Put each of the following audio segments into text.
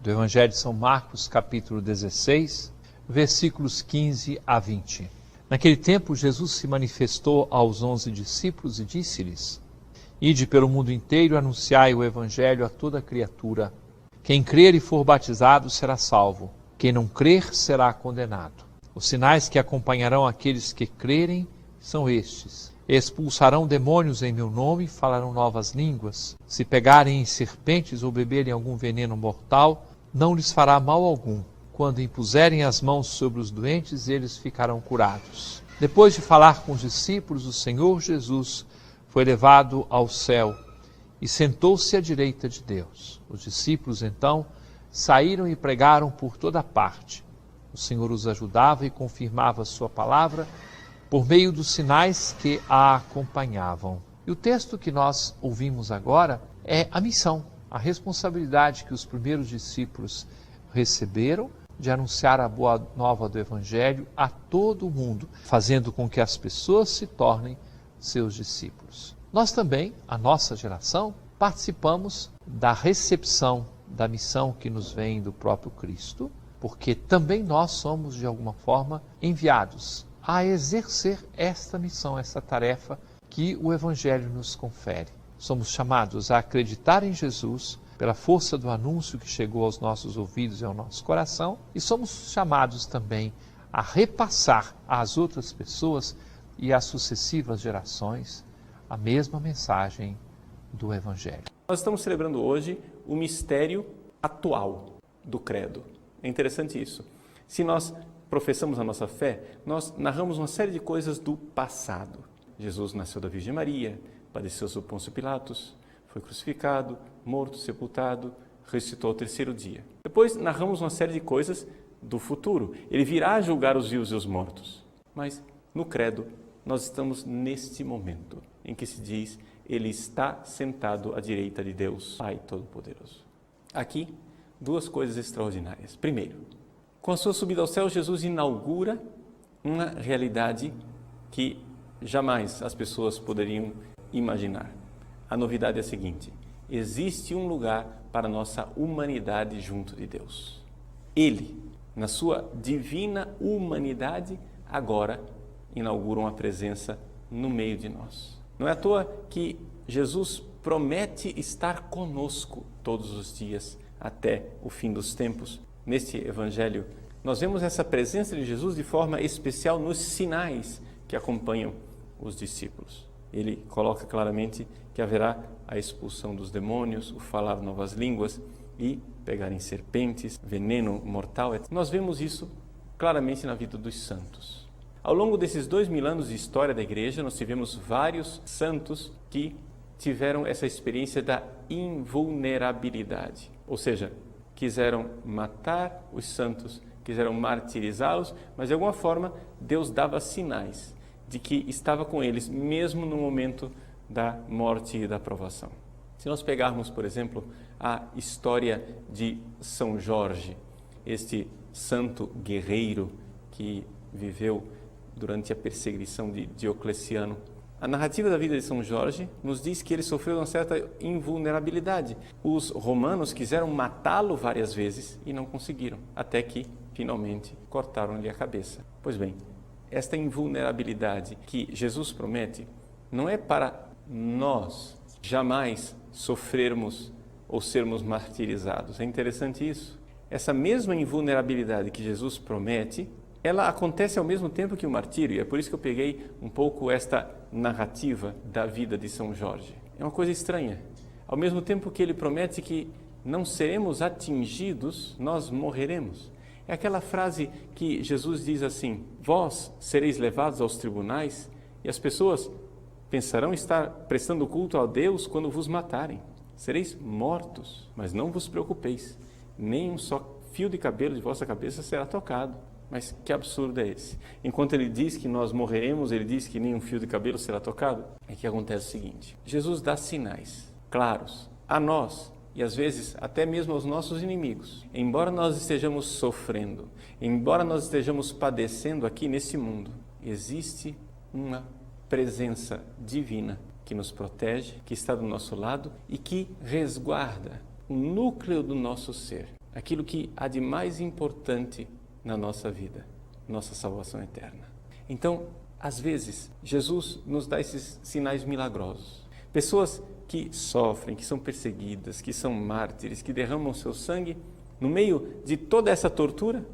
do Evangelho de São Marcos, capítulo 16, versículos 15 a 20. Naquele tempo, Jesus se manifestou aos 11 discípulos e disse-lhes: Ide pelo mundo inteiro e anunciai o Evangelho a toda criatura. Quem crer e for batizado será salvo. Quem não crer será condenado. Os sinais que acompanharão aqueles que crerem são estes: expulsarão demônios em meu nome, falarão novas línguas. Se pegarem em serpentes ou beberem algum veneno mortal, não lhes fará mal algum. Quando impuserem as mãos sobre os doentes, eles ficarão curados. Depois de falar com os discípulos, o Senhor Jesus foi levado ao céu e sentou-se à direita de Deus. Os discípulos, então, saíram e pregaram por toda parte. O Senhor os ajudava e confirmava a sua palavra por meio dos sinais que a acompanhavam. E o texto que nós ouvimos agora é a missão, a responsabilidade que os primeiros discípulos receberam de anunciar a boa nova do Evangelho a todo o mundo, fazendo com que as pessoas se tornem seus discípulos. Nós também, a nossa geração, participamos da recepção da missão que nos vem do próprio Cristo, porque também nós somos, de alguma forma, enviados a exercer esta missão, essa tarefa que o Evangelho nos confere. Somos chamados a acreditar em Jesus pela força do anúncio que chegou aos nossos ouvidos e ao nosso coração, e somos chamados também a repassar às outras pessoas e às sucessivas gerações a mesma mensagem do Evangelho. Nós estamos celebrando hoje o mistério atual do credo. É interessante isso. Se nós professamos a nossa fé, nós narramos uma série de coisas do passado. Jesus nasceu da Virgem Maria, padeceu sob Pôncio Pilatos, foi crucificado, morto, sepultado, ressuscitou ao terceiro dia. Depois narramos uma série de coisas do futuro. Ele virá julgar os vivos e os mortos. Mas no credo nós estamos neste momento em que se diz: Ele está sentado à direita de Deus, Pai Todo-Poderoso. Aqui, duas coisas extraordinárias. Primeiro, com a sua subida ao céu, Jesus inaugura uma realidade que jamais as pessoas poderiam imaginar. A novidade é a seguinte: existe um lugar para a nossa humanidade junto de Deus. Ele, na sua divina humanidade, agora inaugura uma presença no meio de nós. Não é à toa que Jesus promete estar conosco todos os dias até o fim dos tempos. Neste Evangelho, nós vemos essa presença de Jesus de forma especial nos sinais que acompanham os discípulos. Ele coloca claramente que haverá a expulsão dos demônios, o falar novas línguas e pegarem serpentes, veneno mortal. Nós vemos isso claramente na vida dos santos. Ao longo desses 2000 anos de história da Igreja, nós tivemos vários santos que tiveram essa experiência da invulnerabilidade. Ou seja, quiseram matar os santos, quiseram martirizá-los, mas de alguma forma Deus dava sinais de que estava com eles, mesmo no momento da morte e da provação. Se nós pegarmos, por exemplo, a história de São Jorge, este santo guerreiro que viveu durante a perseguição de Diocleciano, a narrativa da vida de São Jorge nos diz que ele sofreu uma certa invulnerabilidade. Os romanos quiseram matá-lo várias vezes e não conseguiram, até que, finalmente, cortaram-lhe a cabeça. Pois bem, esta invulnerabilidade que Jesus promete não é para nós jamais sofrermos ou sermos martirizados. É interessante isso. Essa mesma invulnerabilidade que Jesus promete, ela acontece ao mesmo tempo que o martírio, e é por isso que eu peguei um pouco esta narrativa da vida de São Jorge. É uma coisa estranha. Ao mesmo tempo que ele promete que não seremos atingidos, nós morreremos. É aquela frase que Jesus diz assim: vós sereis levados aos tribunais e as pessoas pensarão estar prestando culto a Deus quando vos matarem. Sereis mortos, mas não vos preocupeis, nem um só fio de cabelo de vossa cabeça será tocado. Mas que absurdo é esse? Enquanto ele diz que nós morreremos, ele diz que nem um fio de cabelo será tocado. É que acontece o seguinte: Jesus dá sinais claros a nós e às vezes até mesmo aos nossos inimigos. Embora nós estejamos sofrendo, embora nós estejamos padecendo aqui nesse mundo, existe uma presença divina que nos protege, que está do nosso lado e que resguarda o núcleo do nosso ser. aquilo que há de mais importante na nossa vida, nossa salvação eterna. Então, às vezes, Jesus nos dá esses sinais milagrosos. Pessoas que sofrem, que são perseguidas, que são mártires, que derramam seu sangue, no meio de toda essa tortura,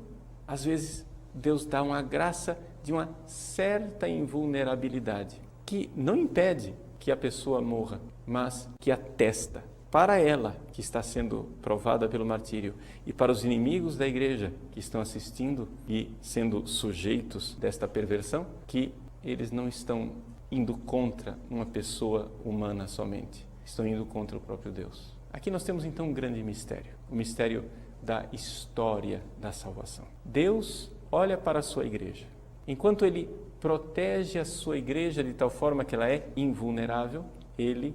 às vezes Deus dá uma graça de uma certa invulnerabilidade, que não impede que a pessoa morra, mas que atesta para ela, que está sendo provada pelo martírio, e para os inimigos da igreja que estão assistindo e sendo sujeitos desta perversão, que eles não estão indo contra uma pessoa humana somente, estão indo contra o próprio Deus. Aqui nós temos então um grande mistério, o mistério da história da salvação. Deus olha para a sua igreja. Enquanto Ele protege a sua igreja de tal forma que ela é invulnerável, Ele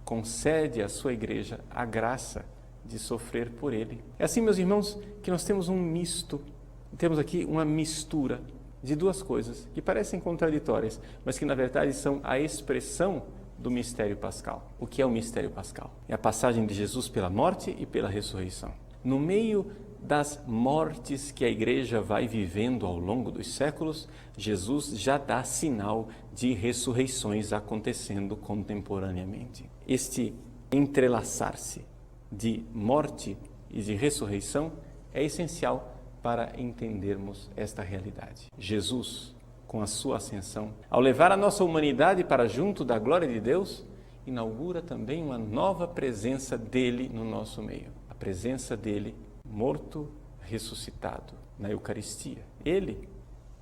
concede à sua igreja a graça de sofrer por Ele. É assim, meus irmãos, que nós temos um misto, temos aqui uma mistura de duas coisas que parecem contraditórias, mas que na verdade são a expressão do mistério pascal. O que é o mistério pascal? É a passagem de Jesus pela morte e pela ressurreição. No meio das mortes que a igreja vai vivendo ao longo dos séculos, Jesus já dá sinal de ressurreições acontecendo contemporaneamente. Este entrelaçar-se de morte e de ressurreição é essencial para entendermos esta realidade. Jesus, com a sua ascensão, ao levar a nossa humanidade para junto da glória de Deus, inaugura também uma nova presença dele no nosso meio. A presença dele morto, ressuscitado na Eucaristia. Ele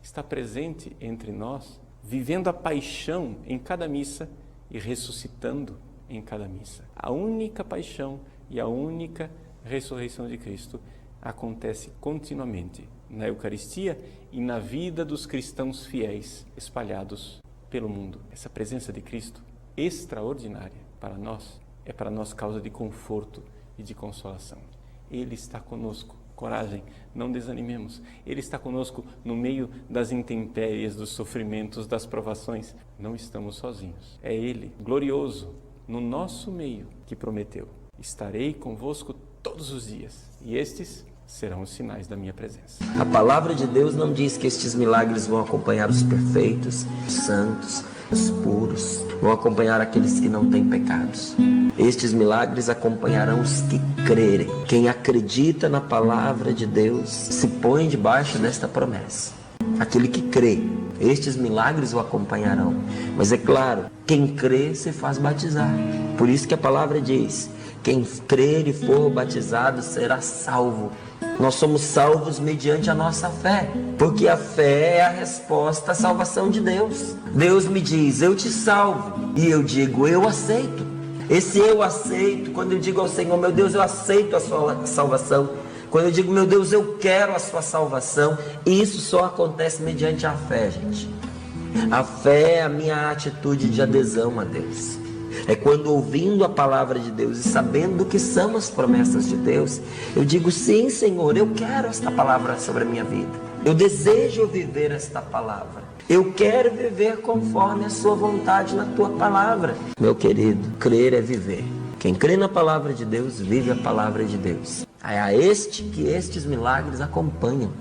está presente entre nós, vivendo a paixão em cada missa e ressuscitando em cada missa. A única paixão e a única ressurreição de Cristo acontece continuamente na Eucaristia e na vida dos cristãos fiéis espalhados pelo mundo. Essa presença de Cristo extraordinária para nós é para nós causa de conforto e de consolação. Ele está conosco. Coragem, não desanimemos. Ele está conosco no meio das intempéries, dos sofrimentos, das provações. Não estamos sozinhos. É Ele, glorioso, no nosso meio, que prometeu: estarei convosco todos os dias, e estes serão os sinais da minha presença. A palavra de Deus não diz que estes milagres vão acompanhar os perfeitos, os santos, os puros, vão acompanhar aqueles que não têm pecados. Estes milagres acompanharão os que crerem. Quem acredita na palavra de Deus se põe debaixo desta promessa. Aquele que crê, estes milagres o acompanharão. Mas é claro, quem crê se faz batizar. Por isso que a palavra diz: quem crer e for batizado será salvo. Nós somos salvos mediante a nossa fé, porque a fé é a resposta à salvação de Deus. Deus me diz: eu te salvo, e eu digo: eu aceito. Esse eu aceito, quando eu digo ao Senhor: meu Deus, eu aceito a sua salvação. Quando eu digo: meu Deus, eu quero a sua salvação, isso só acontece mediante a fé, gente. A fé é a minha atitude de adesão a Deus. É quando, ouvindo a palavra de Deus e sabendo que são as promessas de Deus, eu digo: sim, Senhor, eu quero esta palavra sobre a minha vida. Eu desejo viver esta palavra. Eu quero viver conforme a sua vontade na tua palavra. Meu querido, crer é viver. Quem crê na palavra de Deus, vive a palavra de Deus. É a este que estes milagres acompanham.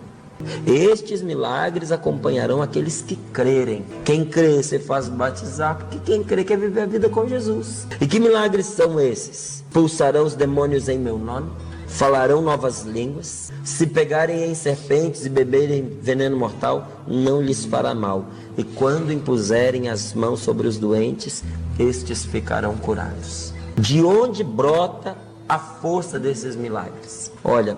Estes milagres acompanharão aqueles que crerem. Quem crê se faz batizar, porque quem crê quer viver a vida com Jesus. E que milagres são esses? Expulsarão os demônios em meu nome, falarão novas línguas, se pegarem em serpentes e beberem veneno mortal, não lhes fará mal. E quando impuserem as mãos sobre os doentes, estes ficarão curados. De onde brota a força desses milagres? Olha,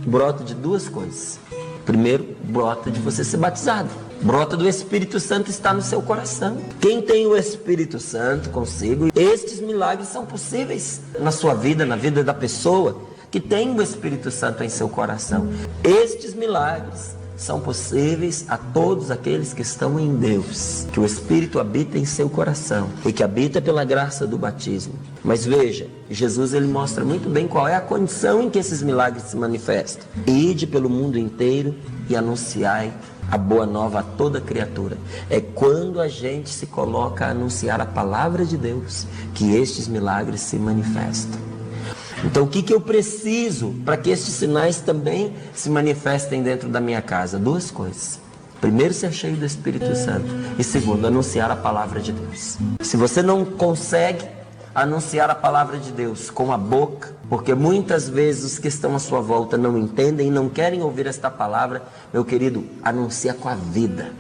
brota de duas coisas. Primeiro, brota de você ser batizado. Brota do Espírito Santo estar no seu coração. Quem tem o Espírito Santo consigo, estes milagres são possíveis na sua vida, na vida da pessoa que tem o Espírito Santo em seu coração. Estes milagres são possíveis a todos aqueles que estão em Deus, que o Espírito habita em seu coração e que habita pela graça do batismo. Mas veja, Jesus ele mostra muito bem qual é a condição em que esses milagres se manifestam. Ide pelo mundo inteiro e anunciai a boa nova a toda criatura. É quando a gente se coloca a anunciar a palavra de Deus que estes milagres se manifestam. Então o que eu preciso para que estes sinais também se manifestem dentro da minha casa? 2 coisas. Primeiro, ser cheio do Espírito Santo. E segundo, anunciar a palavra de Deus. Se você não consegue anunciar a palavra de Deus com a boca, porque muitas vezes os que estão à sua volta não entendem e não querem ouvir esta palavra, meu querido, anuncia com a vida.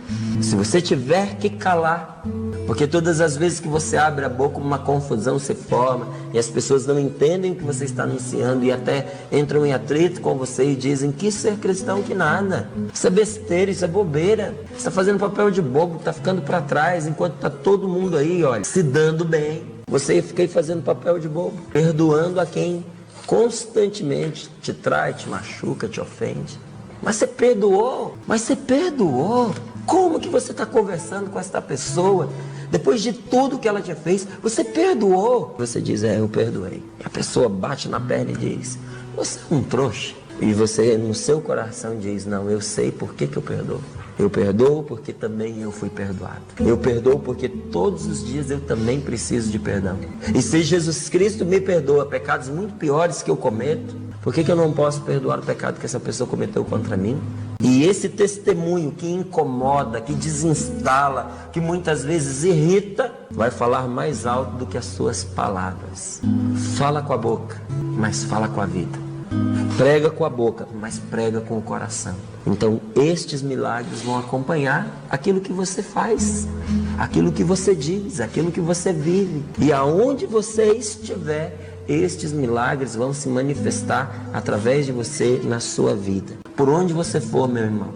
Se você tiver que calar, porque todas as vezes que você abre a boca, uma confusão se forma e as pessoas não entendem o que você está anunciando e até entram em atrito com você e dizem que isso é cristão, que nada, isso é besteira, isso é bobeira, você está fazendo papel de bobo, está ficando para trás, enquanto está todo mundo aí, olha, se dando bem. Você fica aí fazendo papel de bobo, perdoando a quem constantemente te trai, te machuca, te ofende. Mas você perdoou, Como que você está conversando com esta pessoa, depois de tudo que ela te fez, você perdoou? Você diz, eu perdoei. E a pessoa bate na perna e diz, você é um trouxa. E você no seu coração diz, não, eu sei por que eu perdoo. Eu perdoo porque também eu fui perdoado. Eu perdoo porque todos os dias eu também preciso de perdão. E se Jesus Cristo me perdoa pecados muito piores que eu cometo, por que eu não posso perdoar o pecado que essa pessoa cometeu contra mim? E esse testemunho que incomoda, que desinstala, que muitas vezes irrita, vai falar mais alto do que as suas palavras. Fala com a boca, mas fala com a vida. Prega com a boca, mas prega com o coração. Então estes milagres vão acompanhar aquilo que você faz, aquilo que você diz, aquilo que você vive. E aonde você estiver, estes milagres vão se manifestar através de você na sua vida. Por onde você for, meu irmão,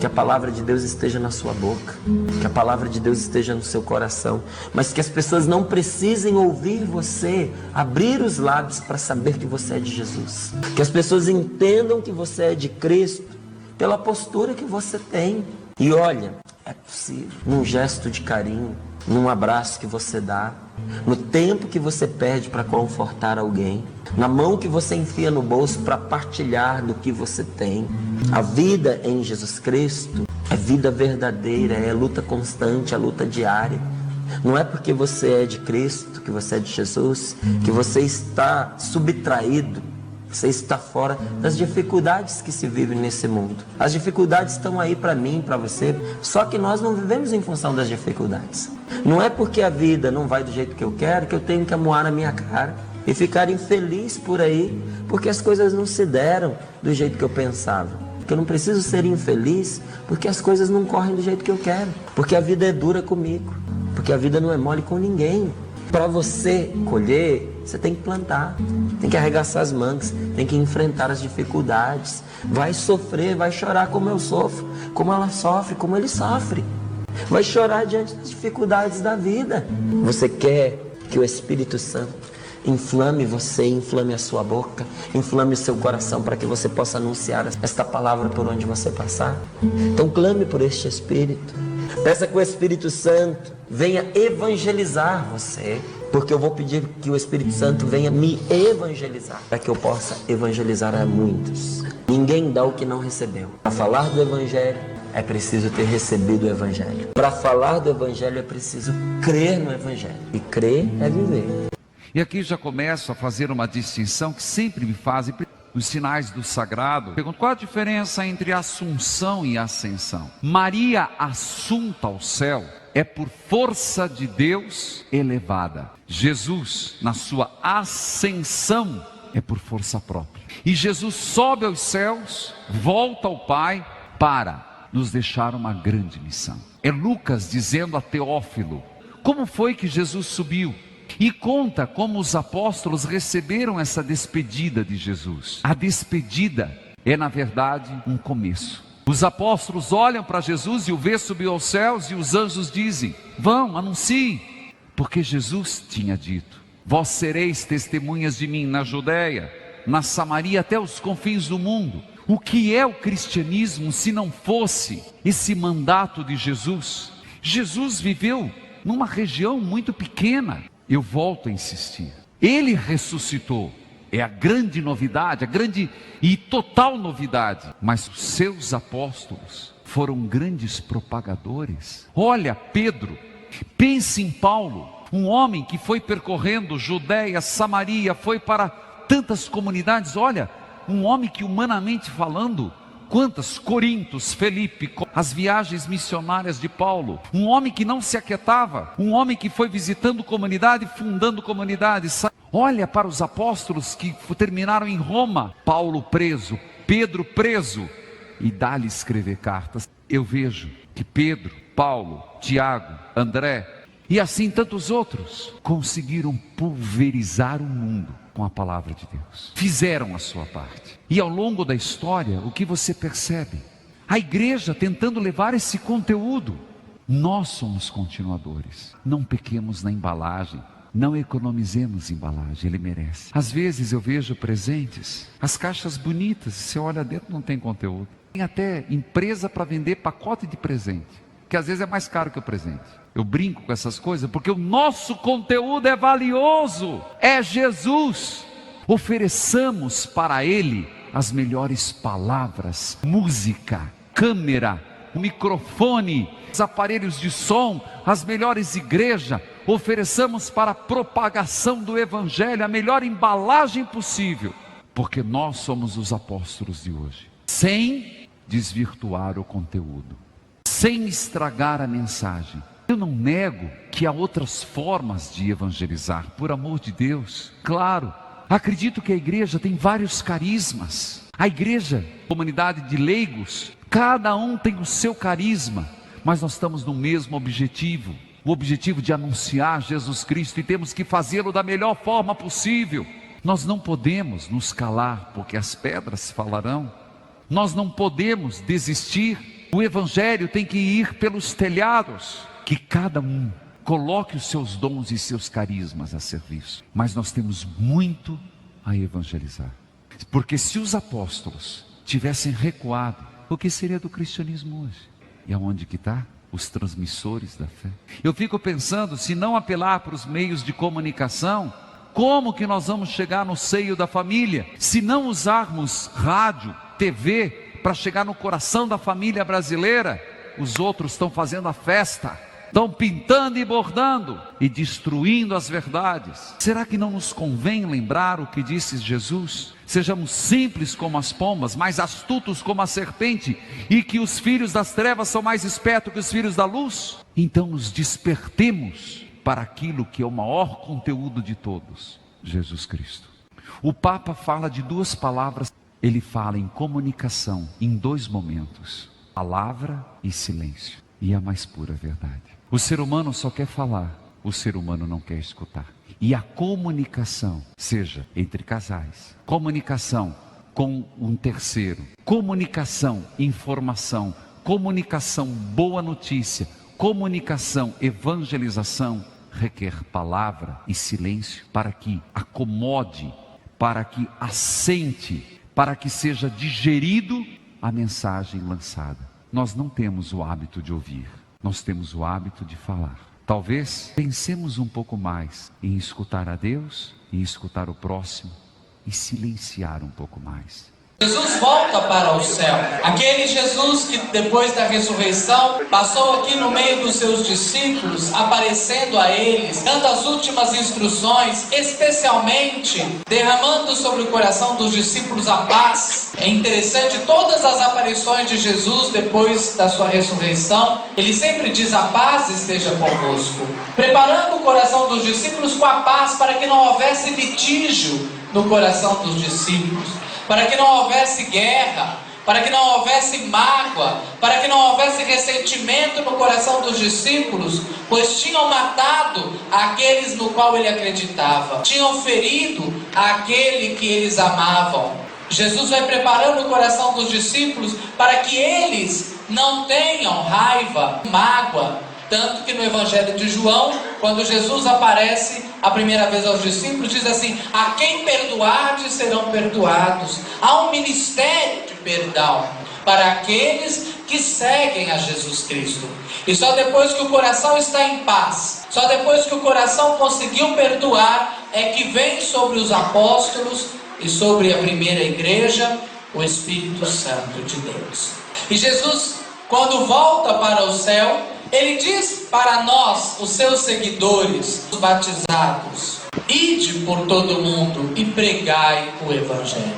que a palavra de Deus esteja na sua boca, que a palavra de Deus esteja no seu coração, mas que as pessoas não precisem ouvir você abrir os lábios para saber que você é de Jesus. Que as pessoas entendam que você é de Cristo pela postura que você tem. E olha, é possível, num gesto de carinho, num abraço que você dá, no tempo que você perde para confortar alguém, na mão que você enfia no bolso para partilhar do que você tem. A vida em Jesus Cristo é vida verdadeira, é luta constante, é luta diária. Não é porque você é de Cristo, que você é de Jesus, que você está subtraído, você está fora das dificuldades que se vivem nesse mundo. As dificuldades estão aí para mim, para você, só que nós não vivemos em função das dificuldades. Não é porque a vida não vai do jeito que eu quero que eu tenho que amuar na minha cara e ficar infeliz por aí, porque as coisas não se deram do jeito que eu pensava. Porque eu não preciso ser infeliz porque as coisas não correm do jeito que eu quero, porque a vida é dura comigo, porque a vida não é mole com ninguém. Para você colher, você tem que plantar, tem que arregaçar as mangas, tem que enfrentar as dificuldades. Vai sofrer, vai chorar como eu sofro, como ela sofre, como ele sofre. Vai chorar diante das dificuldades da vida. Você quer que o Espírito Santo inflame você, inflame a sua boca, inflame o seu coração para que você possa anunciar esta palavra por onde você passar? Então clame por este Espírito. Peça que o Espírito Santo venha evangelizar você, porque eu vou pedir que o Espírito Santo venha me evangelizar, para que eu possa evangelizar a muitos. Ninguém dá o que não recebeu. Para falar do Evangelho, é preciso ter recebido o Evangelho. Para falar do Evangelho, é preciso crer no Evangelho. E crer é viver. E aqui já começo a fazer uma distinção que sempre me fazem os sinais do sagrado. Pergunto, qual a diferença entre assunção e ascensão? Maria assunta ao céu é por força de Deus elevada. Jesus, na sua ascensão, é por força própria. E Jesus sobe aos céus, volta ao Pai para nos deixar uma grande missão. É Lucas dizendo a Teófilo como foi que Jesus subiu. E conta como os apóstolos receberam essa despedida de Jesus. A despedida é, na verdade, um começo. Os apóstolos olham para Jesus e o vê subir aos céus, e os anjos dizem: vão, anunciem, porque Jesus tinha dito: vós sereis testemunhas de mim na Judeia, na Samaria, até os confins do mundo. O que é o cristianismo se não fosse esse mandato de Jesus? Jesus viveu numa região muito pequena. Eu volto a insistir, ele ressuscitou, é a grande novidade, a grande e total novidade, mas os seus apóstolos foram grandes propagadores. Olha Pedro, pense em Paulo, um homem que foi percorrendo Judeia, Samaria, foi para tantas comunidades. Olha, um homem que, humanamente falando, quantas? Corintos, Felipe, as viagens missionárias de Paulo. Um homem que não se aquietava, um homem que foi visitando comunidade, fundando comunidades. Olha para os apóstolos que terminaram em Roma. Paulo preso, Pedro preso, e dá-lhe escrever cartas. Eu vejo que Pedro, Paulo, Tiago, André e assim tantos outros conseguiram pulverizar o mundo com a palavra de Deus. Fizeram a sua parte. E ao longo da história, o que você percebe? A igreja tentando levar esse conteúdo. Nós somos continuadores. Não pequemos na embalagem. Não economizemos embalagem, ele merece. Às vezes eu vejo presentes, as caixas bonitas, você olha dentro, não tem conteúdo. Tem até empresa para vender pacote de presente, que às vezes é mais caro que o presente. Eu brinco com essas coisas, porque o nosso conteúdo é valioso, é Jesus. Ofereçamos para Ele as melhores palavras, música, câmera, microfone, os aparelhos de som, as melhores igrejas. Ofereçamos para a propagação do Evangelho a melhor embalagem possível, porque nós somos os apóstolos de hoje, sem desvirtuar o conteúdo, sem estragar a mensagem. Eu não nego que há outras formas de evangelizar, por amor de Deus, claro. Acredito que a igreja tem vários carismas. A igreja, comunidade de leigos, cada um tem o seu carisma, mas nós estamos no mesmo objetivo. O objetivo de anunciar Jesus Cristo, e temos que fazê-lo da melhor forma possível. Nós não podemos nos calar, porque as pedras falarão. Nós não podemos desistir. O Evangelho tem que ir pelos telhados. Que cada um coloque os seus dons e seus carismas a serviço. Mas nós temos muito a evangelizar. Porque se os apóstolos tivessem recuado, o que seria do cristianismo hoje? E aonde que está? Os transmissores da fé. Eu fico pensando, se não apelar para os meios de comunicação, como que nós vamos chegar no seio da família? Se não usarmos rádio, TV, para chegar no coração da família brasileira, os outros estão fazendo a festa, estão pintando e bordando e destruindo as verdades. Será que não nos convém lembrar o que disse Jesus? Sejamos simples como as pombas, mais astutos como a serpente, e que os filhos das trevas são mais espertos que os filhos da luz. Então nos despertemos para aquilo que é o maior conteúdo de todos, Jesus Cristo. O Papa fala de duas palavras, ele fala em comunicação em dois momentos: palavra e silêncio. E a mais pura verdade. O ser humano só quer falar, o ser humano não quer escutar. E a comunicação, seja entre casais, comunicação com um terceiro, comunicação, informação, comunicação, boa notícia, comunicação, evangelização, requer palavra e silêncio para que acomode, para que assente, para que seja digerido a mensagem lançada. Nós não temos o hábito de ouvir, nós temos o hábito de falar. Talvez pensemos um pouco mais em escutar a Deus, em escutar o próximo e silenciar um pouco mais. Jesus volta para o céu. Aquele Jesus que depois da ressurreição passou aqui no meio dos seus discípulos, aparecendo a eles, dando as últimas instruções, especialmente derramando sobre o coração dos discípulos a paz. É interessante, todas as aparições de Jesus depois da sua ressurreição, ele sempre diz: a paz esteja convosco, preparando o coração dos discípulos com a paz, para que não houvesse litígio no coração dos discípulos, para que não houvesse guerra, para que não houvesse mágoa, para que não houvesse ressentimento no coração dos discípulos, pois tinham matado aqueles no qual ele acreditava, tinham ferido aquele que eles amavam. Jesus vai preparando o coração dos discípulos para que eles não tenham raiva, mágoa. Tanto que no Evangelho de João, quando Jesus aparece a primeira vez aos discípulos, diz assim: a quem perdoardes serão perdoados. Há um ministério de perdão para aqueles que seguem a Jesus Cristo. E só depois que o coração está em paz, só depois que o coração conseguiu perdoar, é que vem sobre os apóstolos e sobre a primeira igreja o Espírito Santo de Deus. E Jesus, quando volta para o céu, ele diz para nós, os seus seguidores, os batizados: ide por todo mundo e pregai o Evangelho.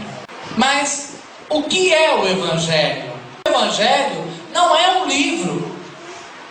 Mas o que é o Evangelho? O Evangelho não é um livro.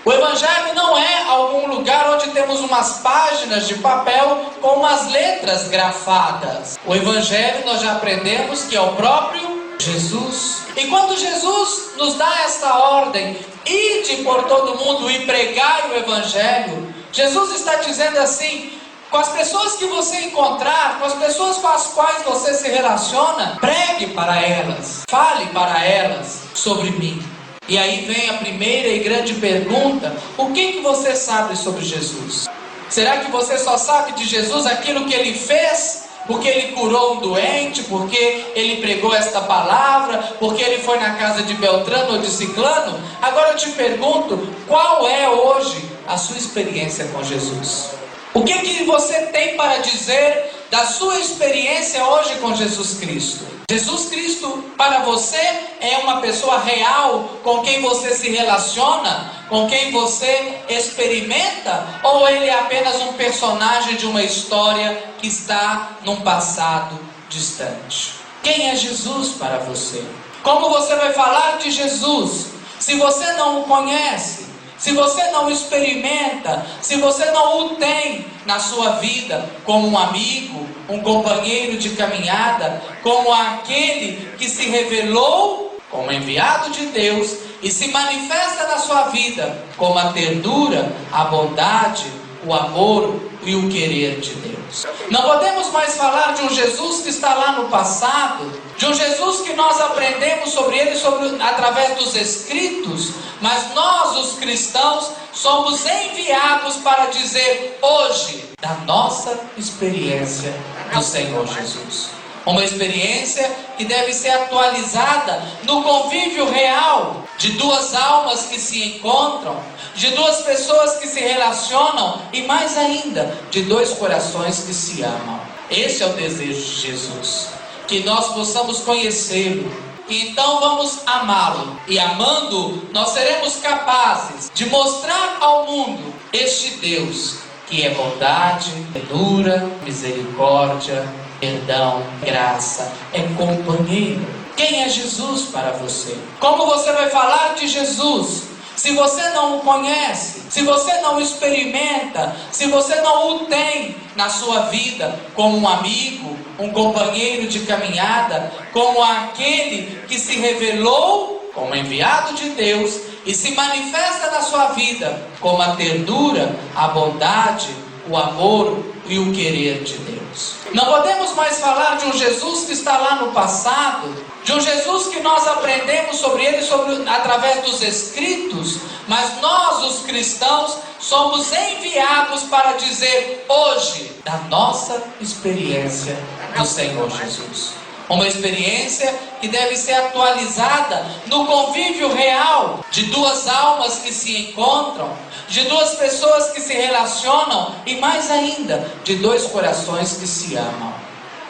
O Evangelho não é algum lugar onde temos umas páginas de papel com umas letras grafadas. O Evangelho nós já aprendemos que é o próprio Jesus. E quando Jesus nos dá esta ordem, ide por todo mundo e pregai o Evangelho, Jesus está dizendo assim: com as pessoas que você encontrar, com as pessoas com as quais você se relaciona, pregue para elas, fale para elas sobre mim. E aí vem a primeira e grande pergunta: o que você sabe sobre Jesus? Será que você só sabe de Jesus aquilo que ele fez? Porque ele curou um doente, porque ele pregou esta palavra, porque ele foi na casa de Beltrano ou de Ciclano? Agora eu te pergunto, qual é hoje a sua experiência com Jesus? O que você tem para dizer da sua experiência hoje com Jesus Cristo? Jesus Cristo para você é uma pessoa real com quem você se relaciona, com quem você experimenta? Ou ele é apenas um personagem de uma história que está num passado distante? Quem é Jesus para você? Como você vai falar de Jesus se você não o conhece? Se você não experimenta, se você não o tem na sua vida como um amigo, um companheiro de caminhada, como aquele que se revelou como enviado de Deus e se manifesta na sua vida como a ternura, a bondade, o amor e o querer de Deus. Não podemos mais falar de um Jesus que está lá no passado, de um Jesus que nós aprendemos sobre ele através dos Escritos, mas nós, os cristãos, somos enviados para dizer hoje da nossa experiência do Senhor Jesus. Uma experiência que deve ser atualizada no convívio real de duas almas que se encontram, de duas pessoas que se relacionam e mais ainda, de dois corações que se amam. Esse é o desejo de Jesus, que nós possamos conhecê-lo e então vamos amá-lo. E amando, nós seremos capazes de mostrar ao mundo este Deus que é bondade, ternura, misericórdia, perdão, graça, é companheiro. Quem é Jesus para você? Como você vai falar de Jesus se você não o conhece, se você não o experimenta, se você não o tem na sua vida como um amigo, um companheiro de caminhada, como aquele que se revelou como enviado de Deus e se manifesta na sua vida como a ternura, a bondade, o amor e o querer de Deus? Não podemos mais falar de um Jesus que está lá no passado, de um Jesus que nós aprendemos sobre ele através dos Escritos, mas nós, os cristãos, somos enviados para dizer hoje da nossa experiência do Senhor Jesus. Uma experiência que deve ser atualizada no convívio real de duas almas que se encontram, de duas pessoas que se relacionam e mais ainda, de dois corações que se amam.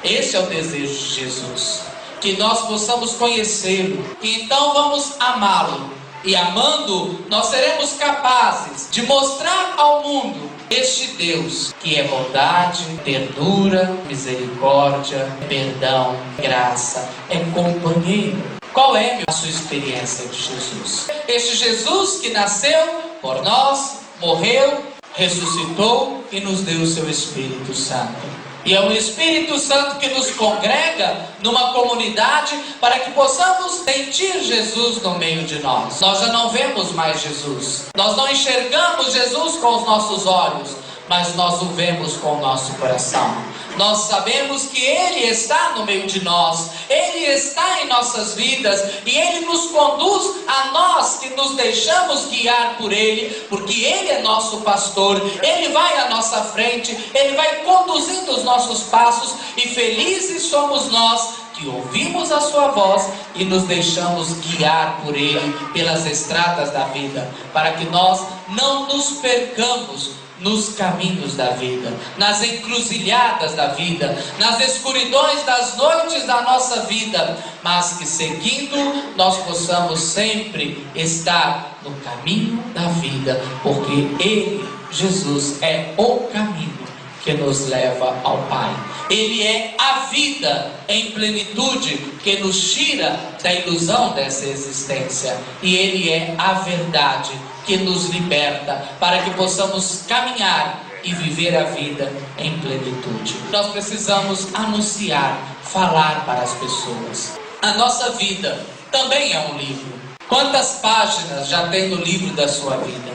Esse é o desejo de Jesus, que nós possamos conhecê-lo e então vamos amá-lo. E amando, nós seremos capazes de mostrar ao mundo este Deus que é bondade, ternura, misericórdia, perdão, graça, é companheiro. Qual é a sua experiência de Jesus? Este Jesus que nasceu por nós, morreu, ressuscitou e nos deu o seu Espírito Santo. E é o Espírito Santo que nos congrega numa comunidade para que possamos sentir Jesus no meio de nós. Nós já não vemos mais Jesus, nós não enxergamos Jesus com os nossos olhos, mas nós o vemos com o nosso coração. Nós sabemos que Ele está no meio de nós, Ele está em nossas vidas e Ele nos conduz a nós que nos deixamos guiar por Ele, porque Ele é nosso pastor, Ele vai à nossa frente, Ele vai conduzindo os nossos passos e felizes somos nós que ouvimos a sua voz e nos deixamos guiar por Ele pelas estradas da vida, para que nós não nos percamos nos caminhos da vida, nas encruzilhadas da vida, nas escuridões das noites da nossa vida, mas que seguindo nós possamos sempre estar no caminho da vida, porque Ele, Jesus, é o caminho, que nos leva ao Pai. Ele é a vida em plenitude que nos tira da ilusão dessa existência. E Ele é a verdade que nos liberta para que possamos caminhar e viver a vida em plenitude. Nós precisamos anunciar, falar para as pessoas. A nossa vida também é um livro. Quantas páginas já tem no livro da sua vida?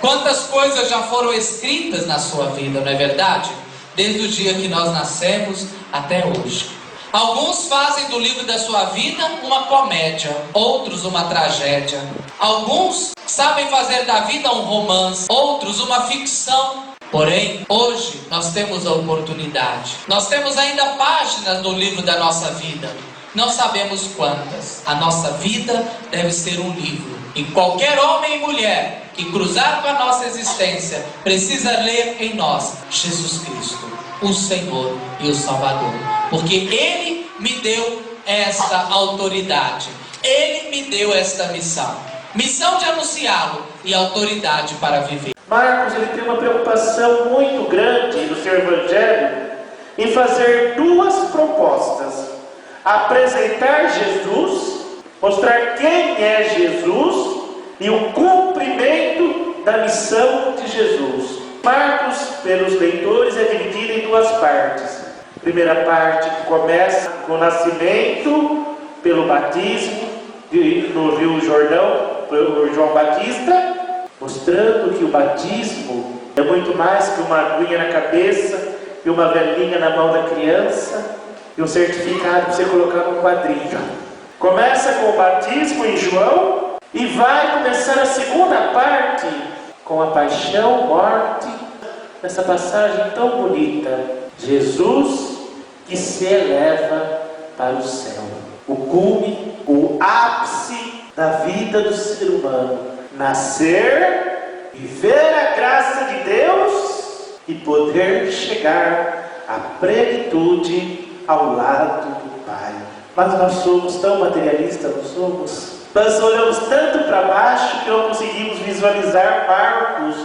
Quantas coisas já foram escritas na sua vida, não é verdade? Desde o dia que nós nascemos até hoje. Alguns fazem do livro da sua vida uma comédia, outros uma tragédia. Alguns sabem fazer da vida um romance, outros uma ficção. Porém, hoje nós temos a oportunidade. Nós temos ainda páginas no livro da nossa vida. Não sabemos quantas. A nossa vida deve ser um livro. E qualquer homem e mulher que cruzar com a nossa existência precisa ler em nós Jesus Cristo, o Senhor e o Salvador. Porque Ele me deu esta autoridade. Ele me deu esta missão. Missão de anunciá-lo e autoridade para viver. Marcos, ele tem uma preocupação muito grande no seu evangelho em fazer duas propostas: apresentar Jesus, mostrar quem é Jesus e o cumprimento da missão de Jesus. Marcos, pelos leitores, é dividido em duas partes. A primeira parte começa com o nascimento pelo batismo no Rio Jordão, por João Batista, mostrando que o batismo é muito mais que uma aguinha na cabeça e uma velhinha na mão da criança e um certificado para você colocar no quadrinho. Começa com o batismo em João e vai começar a segunda parte com a paixão, morte, essa passagem tão bonita. Jesus que se eleva para o céu. O cume, o ápice da vida do ser humano. Nascer, viver a graça de Deus e poder chegar à plenitude ao lado do Pai. Mas nós somos tão materialistas, não somos? Nós olhamos tanto para baixo que não conseguimos visualizar Marcos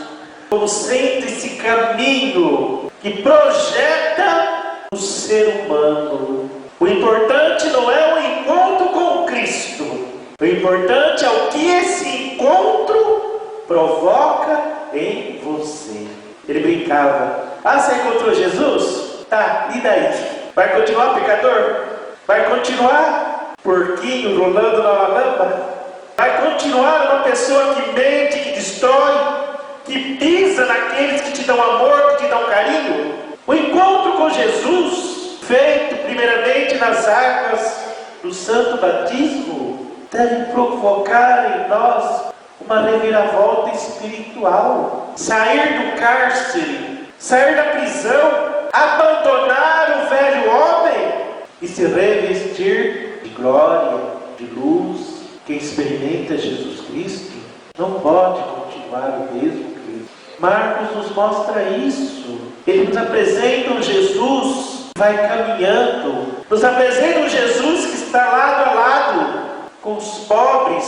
como sendo esse caminho que projeta o ser humano. O importante não é o encontro com Cristo. O importante é o que esse encontro provoca em você. Ele brincava: ah, você encontrou Jesus? Tá, e daí? Vai continuar pecador? Vai continuar porquinho rolando na lâmpada? Vai continuar uma pessoa que mente, que destrói, que pisa naqueles que te dão amor, que te dão carinho? O encontro com Jesus, feito primeiramente nas águas do santo batismo, deve provocar em nós uma reviravolta espiritual. Sair do cárcere, sair da prisão, abandonar o velho homem e se revestir de glória, de luz. Quem experimenta Jesus Cristo não pode continuar o mesmo Cristo. Marcos nos mostra isso. Ele nos apresenta um Jesus que vai caminhando, nos apresenta um Jesus que está lado a lado com os pobres,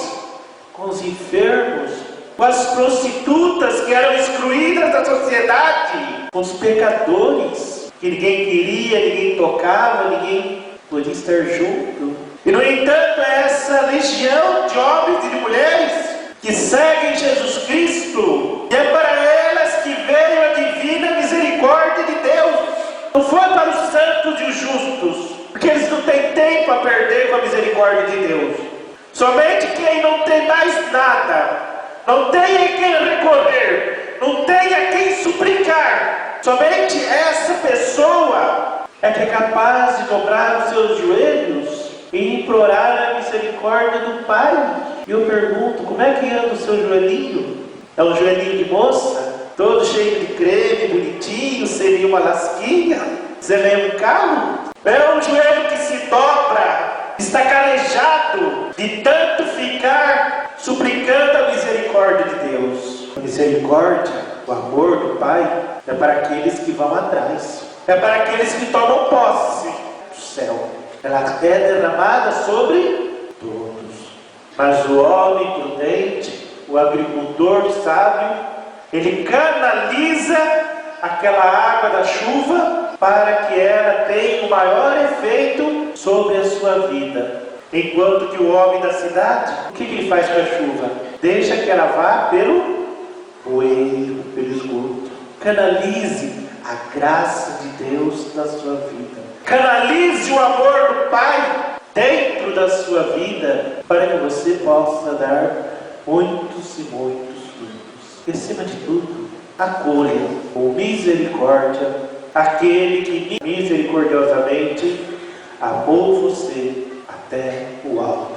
com os enfermos, com as prostitutas que eram excluídas da sociedade, com os pecadores que ninguém queria, ninguém tocava, ninguém podia estar junto. E no entanto é essa legião de homens e de mulheres que seguem Jesus Cristo, e é para elas que veio a divina misericórdia de Deus. Não foi para os santos e os justos, porque eles não têm tempo a perder com a misericórdia de Deus. Somente quem não tem mais nada, não tem a quem recorrer, não tem a quem suplicar, somente essa pessoa é que é capaz de dobrar os seus joelhos e implorar a misericórdia do Pai. E eu pergunto, como é que anda o seu joelhinho? É um joelhinho de moça? Todo cheio de creme, bonitinho, seria uma lasquinha? Você lê um carro? É um joelho que se dobra, está calejado de tanto ficar suplicando a misericórdia de Deus. A misericórdia, o amor do Pai, é para aqueles que vão atrás, é para aqueles que tomam posse do céu. Ela é derramada sobre todos. Mas o homem prudente, o agricultor sábio, ele canaliza aquela água da chuva para que ela tenha o maior efeito sobre a sua vida. Enquanto que o homem da cidade, o que ele faz com a chuva? Deixa que ela vá pelo poeiro, pelo esgoto. Canalize a graça de Deus na sua vida. Canalize o amor do Pai dentro da sua vida, para que você possa dar muitos e muitos frutos. E acima de tudo, acolha com misericórdia aquele que misericordiosamente amou você até o alto.